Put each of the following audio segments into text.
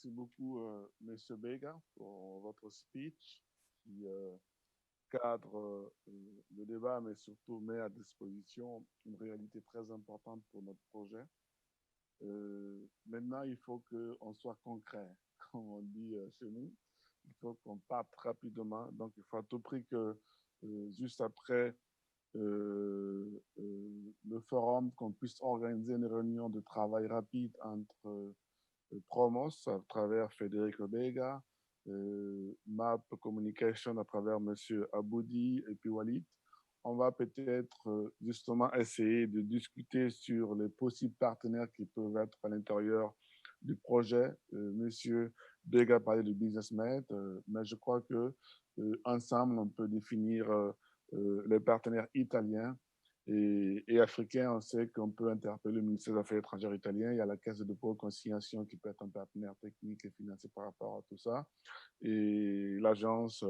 Merci beaucoup, Monsieur Bega, pour votre speech qui cadre le débat, mais surtout met à disposition une réalité très importante pour notre projet. Maintenant, il faut qu'on soit concret, comme on dit chez nous. Il faut qu'on parte rapidement. Donc, il faut à tout prix que juste après le forum, qu'on puisse organiser une réunion de travail rapide entre Promos à travers Federico Bega, MAP Communication à travers Monsieur Aboudi et puis Walid. On va peut-être justement essayer de discuter sur les possibles partenaires qui peuvent être à l'intérieur du projet. Monsieur Bega parlait de BusinessMed, mais je crois que ensemble, on peut définir les partenaires italiens et africains. On sait qu'on peut interpeller le ministère des Affaires étrangères italien. Il y a la Caisse de dépôt et consignation qui peut être un partenaire technique et financier par rapport à tout ça. Et l'Agence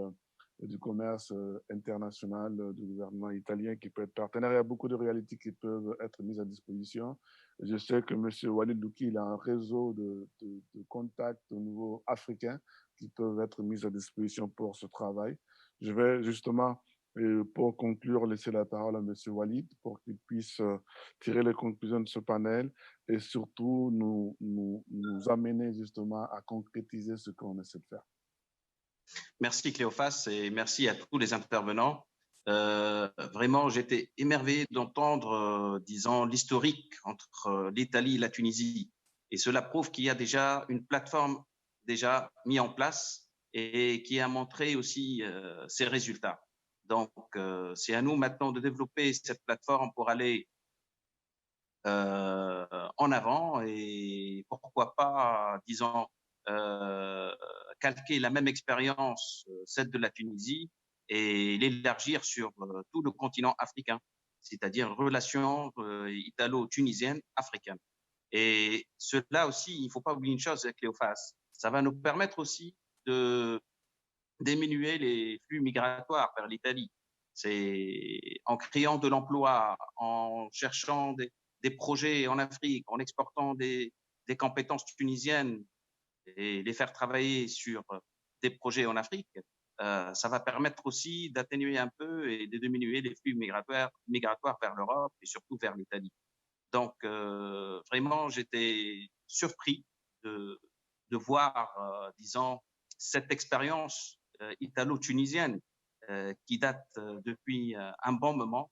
du commerce international du gouvernement italien qui peut être partenaire. Il y a beaucoup de réalités qui peuvent être mises à disposition. Je sais que M. Walid Louki, il a un réseau de contacts au niveau africain qui peuvent être mis à disposition pour ce travail. Je vais justement, pour conclure, laisser la parole à M. Walid pour qu'il puisse tirer les conclusions de ce panel et surtout nous amener justement à concrétiser ce qu'on essaie de faire. Merci Cléophas et merci à tous les intervenants. Vraiment, j'étais émerveillé d'entendre, disons, l'historique entre l'Italie et la Tunisie. Et cela prouve qu'il y a déjà une plateforme déjà mise en place et qui a montré aussi ses résultats. Donc, c'est à nous maintenant de développer cette plateforme pour aller en avant et pourquoi pas, disons, calquer la même expérience, celle de la Tunisie, et l'élargir sur tout le continent africain, c'est-à-dire relation italo-tunisienne africaine. Et cela aussi, il ne faut pas oublier une chose, Cléophas, ça va nous permettre aussi de diminuer les flux migratoires vers l'Italie. C'est en créant de l'emploi, en cherchant des projets en Afrique, en exportant des compétences tunisiennes et les faire travailler sur des projets en Afrique, ça va permettre aussi d'atténuer un peu et de diminuer les flux migratoires vers l'Europe et surtout vers l'Italie. Donc, vraiment, j'étais surpris de voir, disons, cette expérience italo-tunisienne qui date depuis un bon moment,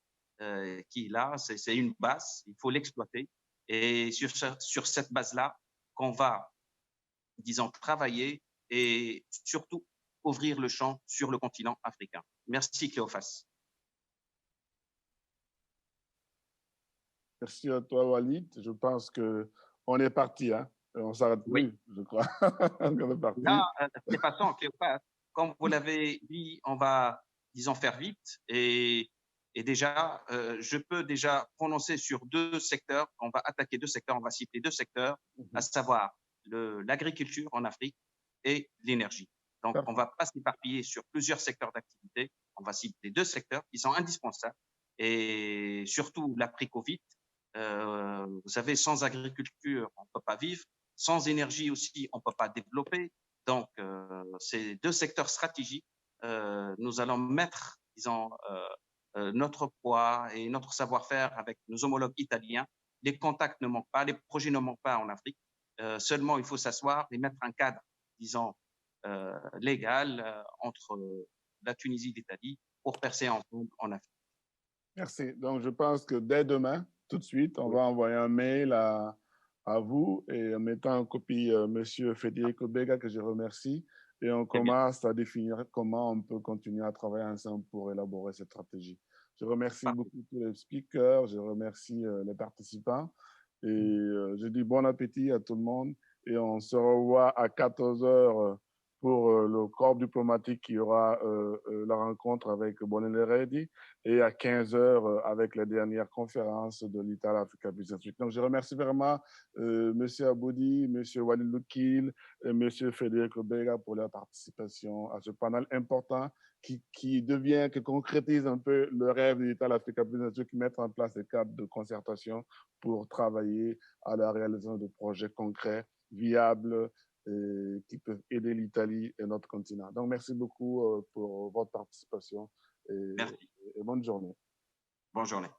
qui est là, c'est une base, il faut l'exploiter. Et sur cette base-là, qu'on va, disons, travailler et surtout ouvrir le champ sur le continent africain. Merci Cléophas. Merci à toi, Walid. Je pense qu'on est parti, hein? On s'arrête plus, Oui. je crois. On est parti. Là, de façon, Cléophas, comme vous l'avez dit, on va, disons, faire vite. Et déjà, je peux déjà prononcer sur deux secteurs. On va attaquer deux secteurs, on va citer deux secteurs, à savoir l'agriculture en Afrique et l'énergie. Donc, on ne va pas s'éparpiller sur plusieurs secteurs d'activité. On va citer deux secteurs qui sont indispensables. Et surtout, l'après-Covid, vous savez, sans agriculture, on ne peut pas vivre. Sans énergie aussi, on ne peut pas développer. Donc, ces deux secteurs stratégiques, nous allons mettre, disons, notre poids et notre savoir-faire avec nos homologues italiens. Les contacts ne manquent pas, les projets ne manquent pas en Afrique. Seulement, il faut s'asseoir et mettre un cadre, disons, légal entre la Tunisie et l'Italie pour percer en Afrique. Merci. Donc, je pense que dès demain, tout de suite, on va envoyer un mail à vous et en mettant en copie Monsieur Federico Bega, que je remercie, et on commence à définir comment on peut continuer à travailler ensemble pour élaborer cette stratégie. Je remercie beaucoup tous les speakers, je remercie les participants et je dis bon appétit à tout le monde et on se revoit à 14 h pour le corps diplomatique qui aura la rencontre avec Bonel Reddy et à 15 h avec la dernière conférence de l'Italie Africa Business Week. Donc, je remercie vraiment M. Aboudi, M. Walid Loukil et M. Federico Bega pour leur participation à ce panel important qui concrétise un peu le rêve de l'Italie Africa Business Week, mettre en place des cadres de concertation pour travailler à la réalisation de projets concrets, viables qui peuvent aider l'Italie et notre continent. Donc, merci beaucoup pour votre participation et, Merci. et bonne journée. Bonne journée.